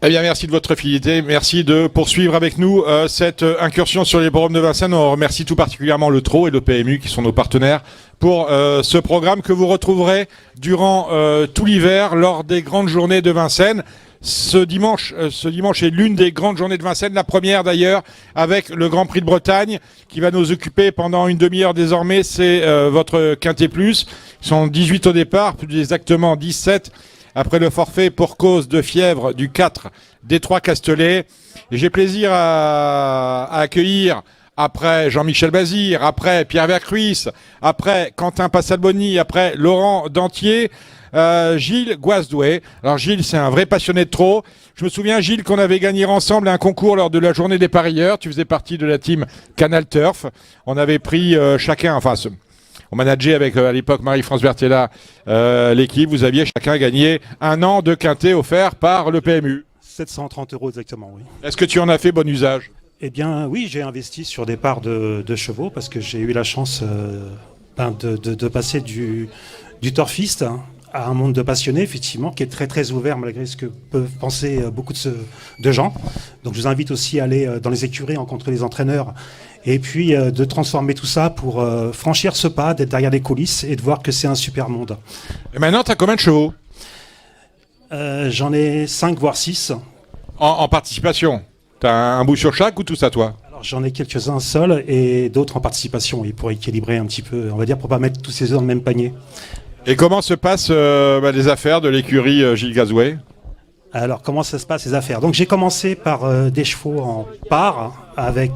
Eh bien, merci de votre fidélité. Merci de poursuivre avec nous cette incursion sur les bornes de Vincennes. On remercie tout particulièrement le TRO et le PMU qui sont nos partenaires pour ce programme que vous retrouverez durant tout l'hiver lors des grandes journées de Vincennes. Ce dimanche est l'une des grandes journées de Vincennes, la première d'ailleurs, avec le Grand Prix de Bretagne qui va nous occuper pendant une demi-heure désormais. C'est votre Quintet Plus. Ils sont 18 au départ, plus exactement 17 après le forfait pour cause de fièvre du 4 Détroit Castellet. Et j'ai plaisir à accueillir, après Jean-Michel Bazir, après Pierre Vercruis, après Quentin Passalboni, après Laurent Dantier, Gilles Guasdoué. Alors Gilles, c'est un vrai passionné de trot. Je me souviens, Gilles, qu'on avait gagné ensemble un concours lors de la journée des parieurs. Tu faisais partie de la team Canal Turf. On avait pris chacun, on manageait avec à l'époque Marie-France Bertella l'équipe. Vous aviez chacun gagné un an de quintet offert par le PMU. 730 € exactement, oui. Est-ce que tu en as fait bon usage? Eh bien, oui, j'ai investi sur des parts de chevaux parce que j'ai eu la chance de passer du turfiste à un monde de passionnés, effectivement, qui est très très ouvert malgré ce que peuvent penser beaucoup de gens. Donc je vous invite aussi à aller dans les écuries, rencontrer les entraîneurs et puis de transformer tout ça pour franchir ce pas, d'être derrière les coulisses et de voir que c'est un super monde. Et maintenant, tu as combien de chevaux? J'en ai 5 voire 6. En participation? Tu as un bout sur chaque ou tout ça, toi? Alors j'en ai quelques-uns seuls et d'autres en participation, et pour équilibrer un petit peu, on va dire, pour pas mettre tous ces œufs dans le même panier. Et comment se passent les affaires de l'écurie Gilles Guasdoué? Alors, comment ça se passe, les affaires? Donc, j'ai commencé par des chevaux en part avec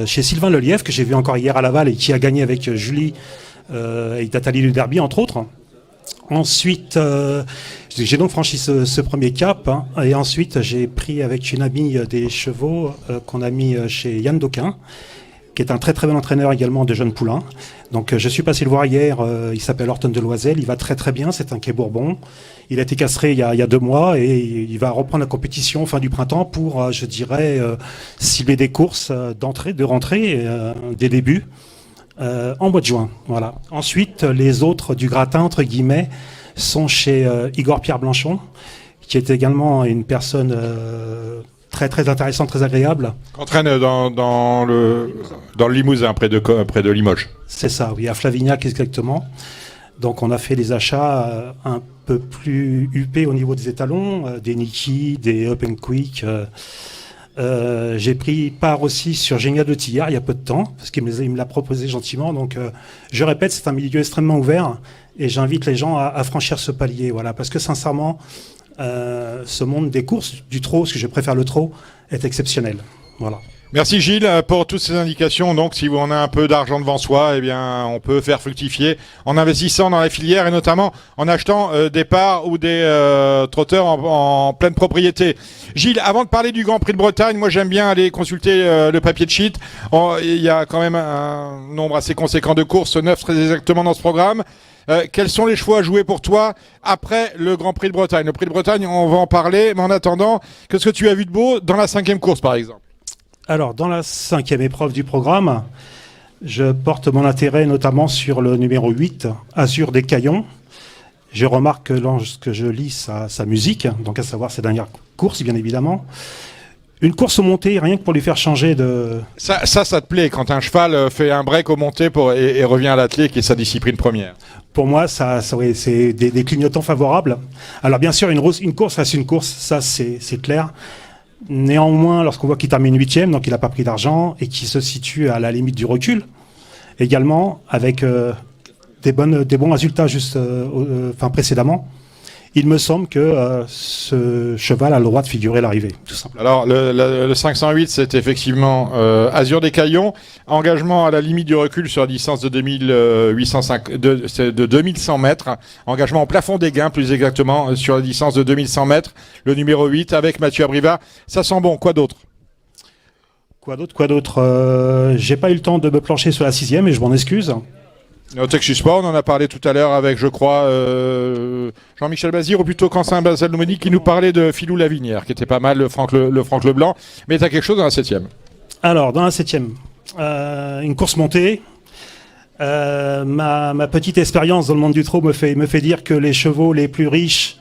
chez Sylvain Lelièvre, que j'ai vu encore hier à Laval et qui a gagné avec Julie et Nathalie Le Derby, entre autres. Ensuite, j'ai donc franchi ce premier cap, hein, et ensuite, j'ai pris avec une amie des chevaux qu'on a mis chez Yann Doquin, qui est un très très bon entraîneur également de jeunes poulains. Donc je suis passé le voir hier, il s'appelle Horton de Loisel, il va très très bien, c'est un quai Bourbon. Il a été castré il y a 2 mois et il va reprendre la compétition fin du printemps pour, je dirais, cibler des courses d'entrée, de rentrée, des débuts, en mois de juin. Voilà. Ensuite, les autres du gratin, entre guillemets, sont chez Igor Pierre Blanchon, qui est également une personne très très intéressante, très agréable. Qu'entraîne dans le Limousin, près de Limoges. C'est ça, oui, à Flavignac exactement. Donc on a fait des achats un peu plus huppés au niveau des étalons, des Niki, des Up and Quick. J'ai pris part aussi sur Génia de Tillard il y a peu de temps, parce qu'il me l'a proposé gentiment. Donc je répète, c'est un milieu extrêmement ouvert et j'invite les gens à franchir ce palier. Voilà, parce que sincèrement, ce monde des courses, du trot, parce que je préfère le trot, est exceptionnel. Voilà. Merci Gilles pour toutes ces indications. Donc si on a un peu d'argent devant soi, eh bien on peut faire fructifier en investissant dans la filière et notamment en achetant des parts ou des trotteurs en pleine propriété. Gilles, avant de parler du Grand Prix de Bretagne, moi j'aime bien aller consulter le papier de sheet. Il y a quand même un nombre assez conséquent de courses, 9 très exactement dans ce programme. Quels sont les chevaux à jouer pour toi après le Grand Prix de Bretagne? Le Prix de Bretagne, on va en parler, mais en attendant, qu'est-ce que tu as vu de beau dans la 5e course par exemple? Alors, dans la 5e épreuve du programme, je porte mon intérêt notamment sur le numéro 8, Azur des Caillons. Je remarque que lorsque je lis sa musique, donc à savoir ses dernières courses, bien évidemment, une course au monté, rien que pour lui faire changer de... Ça te plaît quand un cheval fait un break au monté et revient à l'attelé, qui est sa discipline première? Pour moi, oui, c'est des clignotants favorables. Alors bien sûr, une course reste une course, ça c'est clair. Néanmoins, lorsqu'on voit qu'il termine 8e, donc il n'a pas pris d'argent et qu'il se situe à la limite du recul, également avec des bons résultats précédemment, il me semble que ce cheval a le droit de figurer l'arrivée, tout simplement. Alors, le 508, c'est effectivement Azur des Caillons. Engagement à la limite du recul sur la distance de 2100 mètres. Engagement au plafond des gains, plus exactement, sur la distance de 2100 mètres. Le numéro 8 avec Mathieu Abriva. Ça sent bon. Quoi d'autre? Quoi d'autre J'ai pas eu le temps de me plancher sur la 6e et je m'en excuse. Au Texas Sport, on en a parlé tout à l'heure avec, je crois, Jean-Michel Bazir, ou plutôt Quentin Passalboni, qui nous parlait de Philou Lavinière, qui était pas mal, le Franck Leblanc. Mais tu as quelque chose dans la 7e? Alors, dans la 7e, une course montée. Ma petite expérience dans le monde du trot me fait dire que les chevaux les plus riches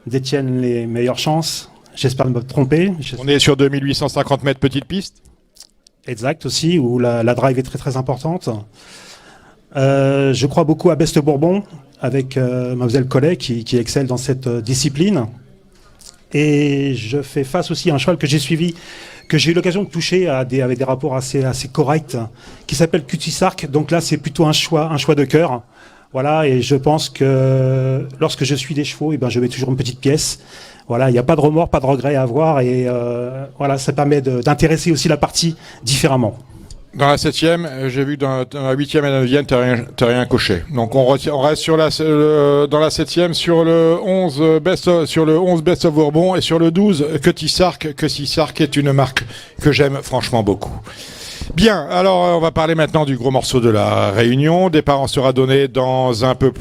détiennent les meilleures chances. J'espère ne me tromper. On est sur 2850 mètres petite piste. Exact aussi, où la drive est très très importante. Je crois beaucoup à Best Bourbon, avec Mademoiselle Collet, qui excelle dans cette discipline. Et je fais face aussi à un cheval que j'ai suivi, que j'ai eu l'occasion de toucher avec des rapports assez corrects, qui s'appelle Cutie Sark. Donc là, c'est plutôt un choix de cœur. Voilà, et je pense que lorsque je suis des chevaux, je mets toujours une petite pièce. Voilà, il n'y a pas de remords, pas de regrets à avoir, et voilà, ça permet d'intéresser aussi la partie différemment. Dans la 7e, j'ai vu dans la 8e et la 9e, t'as rien coché. Donc on reste sur dans la 7e sur le 11 Best of Bourbon et sur le 12 Cutie Sark. Cutie Sark est une marque que j'aime franchement beaucoup. Bien, alors on va parler maintenant du gros morceau de la réunion. Départ en sera donné dans un peu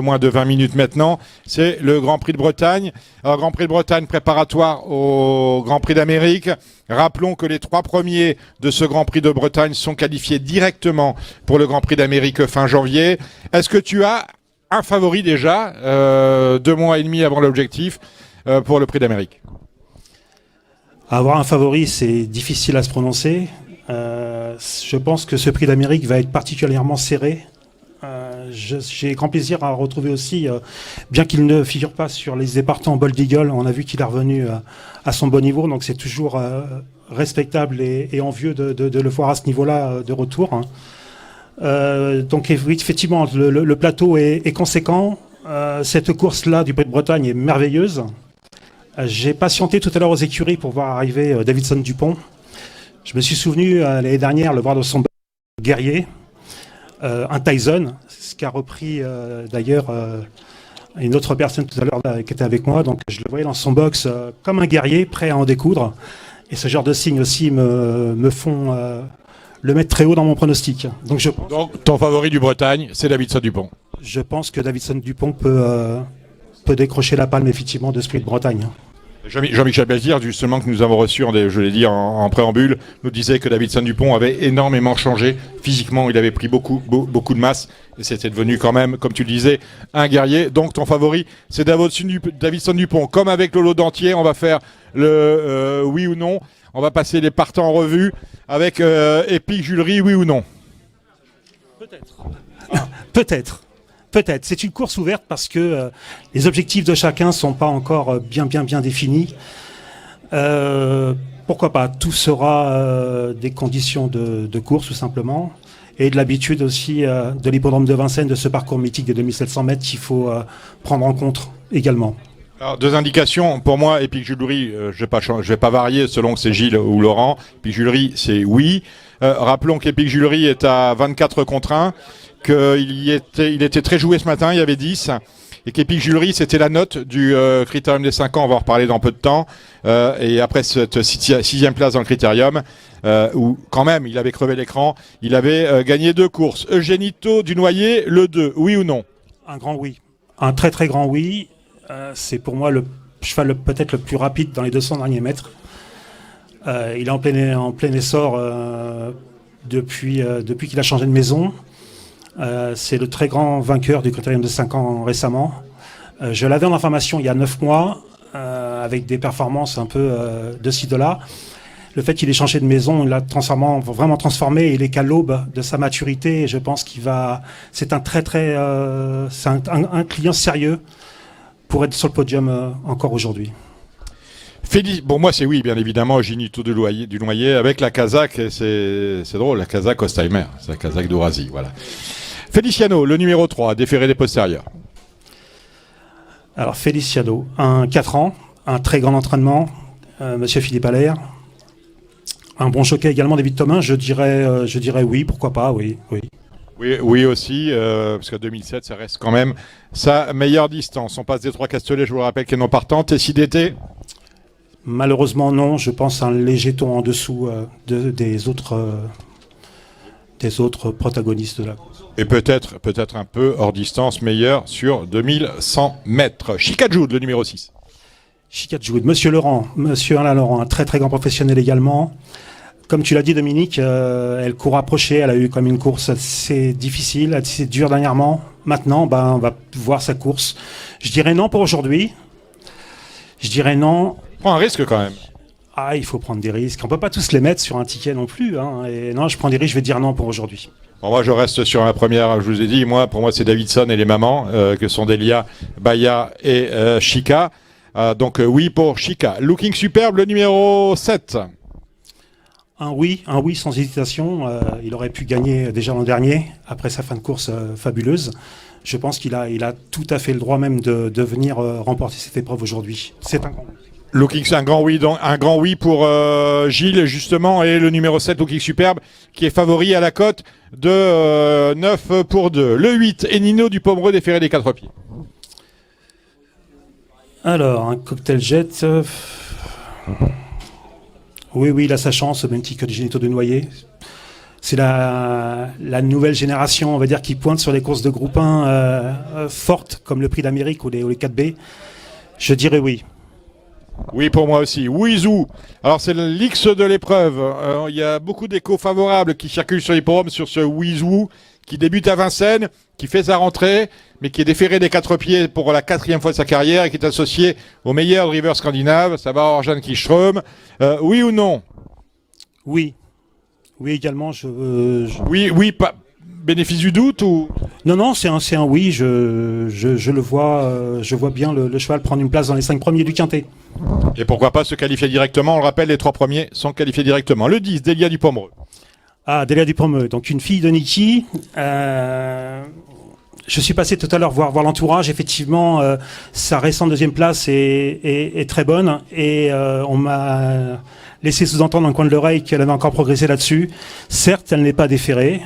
moins de 20 minutes maintenant. C'est le Grand Prix de Bretagne. Alors Grand Prix de Bretagne préparatoire au Grand Prix d'Amérique. Rappelons que les 3 premiers de ce Grand Prix de Bretagne sont qualifiés directement pour le Grand Prix d'Amérique fin janvier. Est-ce que tu as un favori déjà, 2 mois et demi avant l'objectif, pour le Prix d'Amérique? Avoir un favori, c'est difficile à se prononcer. Je pense que ce Prix d'Amérique va être particulièrement serré. J'ai grand plaisir à retrouver aussi, bien qu'il ne figure pas sur les départants Bold Eagle, on a vu qu'il est revenu à son bon niveau, donc c'est toujours respectable et envieux de le voir à ce niveau-là de retour. Donc oui, effectivement, le plateau est conséquent. Cette course-là du Prix de Bretagne est merveilleuse. J'ai patienté tout à l'heure aux écuries pour voir arriver Davidson Dupont. Je me suis souvenu l'année dernière le voir dans son guerrier, un Tyson, ce qu'a repris d'ailleurs une autre personne tout à l'heure qui était avec moi. Donc je le voyais dans son box comme un guerrier prêt à en découdre. Et ce genre de signes aussi me font le mettre très haut dans mon pronostic. Donc ton favori du Bretagne, c'est Davidson Dupont. Je pense que Davidson Dupont peut décrocher la palme effectivement de ce Prix de Bretagne. Jean-Michel Bazir, justement, que nous avons reçu, je l'ai dit en préambule, nous disait que Davidson Dupont avait énormément changé. Physiquement, il avait pris beaucoup de masse. Et c'était devenu quand même, comme tu le disais, un guerrier. Donc ton favori, c'est Davidson Dupont. Comme avec Lolo Dantier, on va faire le oui ou non. On va passer les partants en revue avec Epic Julery, oui ou non? Peut-être. Peut-être. C'est une course ouverte parce que les objectifs de chacun ne sont pas encore bien définis. Pourquoi pas? Tout sera des conditions de course, tout simplement. Et de l'habitude aussi de l'hippodrome de Vincennes, de ce parcours mythique des 2700 mètres qu'il faut prendre en compte également. Alors, 2 indications. Pour moi, Epic Julery, je vais pas varier selon que c'est Gilles ou Laurent. Epic Julery, c'est oui. Rappelons qu'Epic Julery est à 24 contre 1. Il était très joué ce matin, il y avait 10, et qu'Epic Julery, c'était la note du critérium des 5 ans, on va en reparler dans peu de temps, et après cette 6e place dans le critérium, où quand même, il avait crevé l'écran, il avait gagné 2 courses. Eugénito du Noyer, le 2, oui ou non? Un grand oui, un très très grand oui, c'est pour moi le cheval peut-être le plus rapide dans les 200 derniers mètres. Il est en plein essor depuis qu'il a changé de maison. C'est le très grand vainqueur du critérium de 5 ans récemment. Je l'avais en information il y a 9 mois, avec des performances un peu de ci, de là. Le fait qu'il ait changé de maison, il l'a vraiment transformé. Il est qu'à l'aube de sa maturité. Et je pense c'est un un client sérieux pour être sur le podium encore aujourd'hui. Bon, moi c'est oui, bien évidemment, Ginito du Noyer avec la Kazakh, c'est drôle, la Kazakh Ostheimer, c'est la Kazakh d'Ourasie, voilà. Feliciano, le numéro 3, déféré des postérieurs. Alors Feliciano, un 4 ans, un très grand entraînement, monsieur Philippe Allaire. Un bon jockey également, David Thomas, je dirais oui, pourquoi pas, oui. Oui aussi, parce qu'à 2007, ça reste quand même sa meilleure distance. On passe des 3 Castellets, je vous le rappelle, qui est non partante. Et SIDT? Malheureusement non, je pense un léger ton en dessous des autres protagonistes de la course. Et peut-être un peu hors distance, meilleur sur 2100 mètres. Chicajoud, le numéro 6. Chicajoud, Monsieur Alain Laurent, un très très grand professionnel également. Comme tu l'as dit Dominique, elle court approchée, elle a eu comme une course assez difficile, assez dure dernièrement. Maintenant, on va voir sa course. Je dirais non pour aujourd'hui. Je dirais non Prends un risque quand même. Ah, il faut prendre des risques. On peut pas tous les mettre sur un ticket non plus. Hein. Et non, je prends des risques, je vais dire non pour aujourd'hui. Bon, moi, je reste sur la première. Je vous ai dit, pour moi, c'est Davidson et les mamans, que sont Delia, Baya et Chica. Donc, oui pour Chica. Looking Superbe, le numéro 7. Un oui sans hésitation. Il aurait pu gagner déjà l'an dernier, après sa fin de course fabuleuse. Je pense qu'il a tout à fait le droit même de venir remporter cette épreuve aujourd'hui. C'est un grand oui. Looking, c'est un grand oui pour Gilles, justement, et le numéro 7, Looking Superbe, qui est favori à la cote de 9 pour 2. Le 8, Enino du Pomereux déféré des 4 pieds. Alors, un cocktail jet. Oui, il a sa chance, au même titre que le Génito de Noyer. C'est la nouvelle génération, on va dire, qui pointe sur les courses de groupe 1 fortes, comme le Prix d'Amérique ou les 4B. Je dirais oui. Oui, pour moi aussi. Wizou. Alors, c'est l'X de l'épreuve. Il y a beaucoup d'échos favorables qui circulent sur les forums sur ce Wizou, qui débute à Vincennes, qui fait sa rentrée, mais qui est déféré des 4 pieds pour la 4e fois de sa carrière et qui est associé au meilleur driver scandinave. Ça va Orjan Kiström. Oui ou non? Oui. Oui, également. Oui, pas bénéfice du doute ou? Non, c'est un oui. Je le vois. Je vois bien le cheval prendre une place dans les 5 premiers du Quintet. Et pourquoi pas se qualifier directement? On le rappelle, les 3 premiers sont qualifiés directement. Le 10, Delia du Pomereux. Ah, Delia du Pomereux. Donc une fille de Niki. Je suis passé tout à l'heure voir l'entourage. Effectivement, sa récente 2e place est très bonne. Et on m'a laissé sous-entendre dans le coin de l'oreille qu'elle avait encore progressé là-dessus. Certes, elle n'est pas déférée.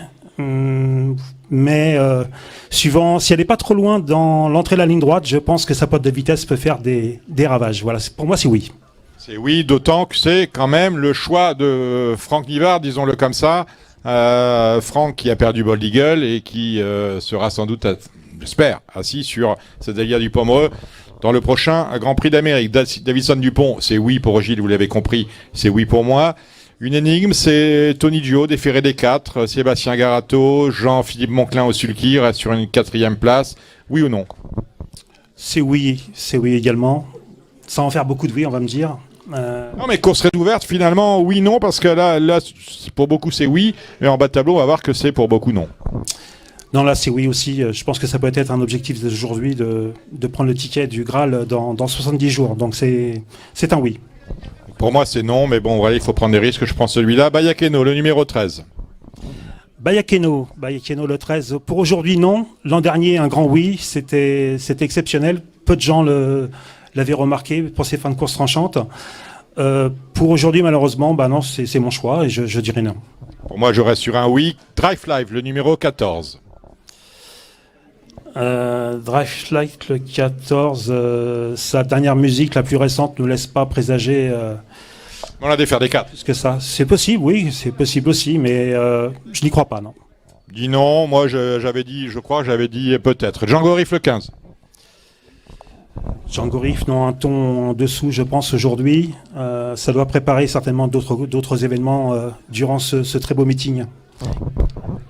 Mais suivant, si elle n'est pas trop loin dans l'entrée de la ligne droite, je pense que sa pote de vitesse peut faire des ravages. Voilà, pour moi, c'est oui. C'est oui, d'autant que c'est quand même le choix de Franck Nivard, disons-le comme ça. Franck qui a perdu Bold Eagle et qui sera sans doute, j'espère, assis sur cette Delia du Pomereux dans le prochain Grand Prix d'Amérique. Davidson Dupont, c'est oui pour Gilles, vous l'avez compris, c'est oui pour moi. Une énigme, c'est Tony Gio, déféré des 4, Sébastien Garato, Jean-Philippe Monclin au sulky, reste sur une 4e place. Oui ou non? C'est oui également. Sans en faire beaucoup de oui, on va me dire. Non, mais course très ouverte, finalement, oui, non, parce que là, pour beaucoup, c'est oui, mais en bas de tableau, on va voir que c'est pour beaucoup non. Non, là, c'est oui aussi. Je pense que ça peut être un objectif d'aujourd'hui de prendre le ticket du Graal dans 70 jours. Donc, c'est un oui. Pour moi, c'est non, mais bon, voilà, il faut prendre des risques. Je prends celui-là. Bayakeno, le numéro 13. Bayakeno le 13. Pour aujourd'hui, non. L'an dernier, un grand oui. C'était exceptionnel. Peu de gens l'avaient remarqué pour ses fins de course tranchantes. Pour aujourd'hui, malheureusement, non, c'est mon choix et je dirais non. Pour moi, je reste sur un oui. Drive Live, le numéro 14. Drive Live, le 14. Sa dernière musique, la plus récente, ne laisse pas présager. On a des faire des 4. Plus que ça. C'est possible, oui, c'est possible aussi, mais je n'y crois pas, non. Dis non, moi j'avais dit peut-être. Django Riff, le 15. Django Riff, non, un ton en dessous, je pense, aujourd'hui. Ça doit préparer certainement d'autres événements durant ce très beau meeting.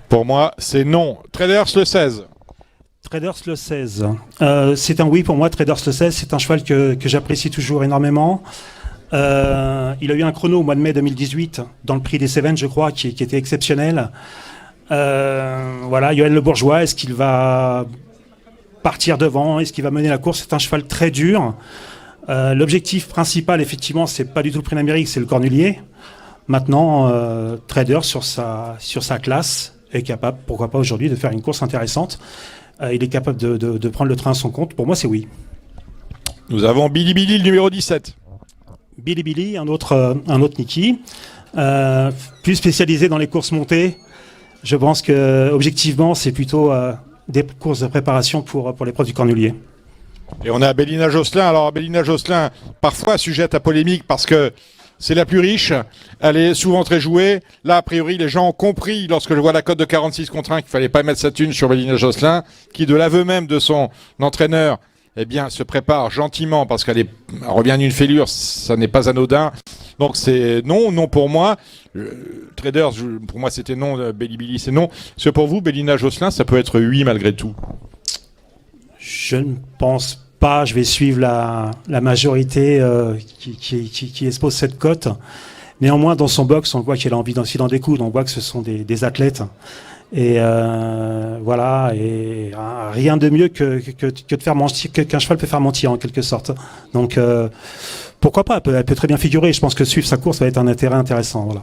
Pour moi, c'est non. Traders, le 16. Traders le 16. C'est un oui pour moi, Traders le 16. C'est un cheval que j'apprécie toujours énormément. Il a eu un chrono au mois de mai 2018 dans le prix des Cévennes, je crois, qui était exceptionnel. Voilà, Yoann Le Bourgeois, est-ce qu'il va partir devant? Est-ce qu'il va mener la course? C'est un cheval très dur. L'objectif principal, effectivement, c'est pas du tout le prix d'Amérique, c'est le Cornulier. Maintenant, Traders sur sa classe est capable, pourquoi pas aujourd'hui, de faire une course intéressante. Il est capable de prendre le train à son compte. Pour moi, c'est oui. Nous avons Billy Billy, le numéro 17. Billy, un autre Niki. Plus spécialisé dans les courses montées. Je pense que objectivement, c'est plutôt des courses de préparation pour l'épreuve du Cornulier. Et on a Bélina Josselin. Alors, Bélina Josselin, parfois sujette à polémique parce que c'est la plus riche. Elle est souvent très jouée. Là, a priori, les gens ont compris, lorsque je vois la cote de 46 contre 1, qu'il fallait pas mettre sa thune sur Bélina Josselin, qui, de l'aveu même de son entraîneur, eh bien, se prépare gentiment parce qu'elle revient d'une fêlure. Ça n'est pas anodin. Donc, c'est non pour moi. Traders, pour moi, c'était non. Billy, c'est non. C'est pour vous, Bélina Josselin, ça peut être oui malgré tout. Je ne pense pas, je vais suivre la majorité qui expose cette cote. Néanmoins, dans son box, on voit qu'il a envie aussi d'en découdre. On voit que ce sont des athlètes. Et voilà, et rien de mieux que de faire mentir, qu'un cheval peut faire mentir en quelque sorte. Donc pourquoi pas, elle peut très bien figurer. Je pense que suivre sa course va être un intérêt intéressant. Voilà.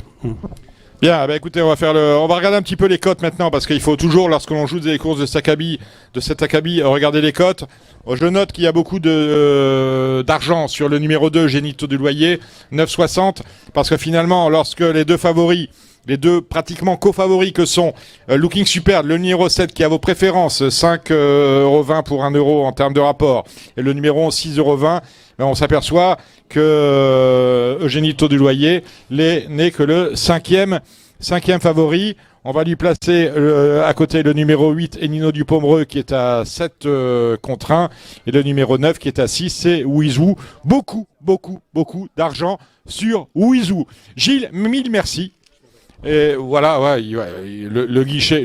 Bien, bah écoutez, on va regarder un petit peu les cotes maintenant, parce qu'il faut toujours, lorsque l'on joue des courses de cet acabit, regarder les cotes. Je note qu'il y a beaucoup d'argent sur le numéro 2, Génito du Loyer, 9,60, parce que finalement, lorsque les deux favoris, les deux pratiquement co-favoris que sont Looking Superb, le numéro 7 qui a vos préférences, 5,20€ pour 1€ en termes de rapport, et le numéro 11, 6,20€, ben on s'aperçoit que Eugenito du Loyer n'est que le cinquième favori. On va lui placer à côté le numéro 8, Enino du Pomereux, qui est à 7 contre 1, et le numéro 9 qui est à 6, c'est Wizou. Beaucoup d'argent sur Wizou. Gilles, mille merci. Et voilà, ouais, le guichet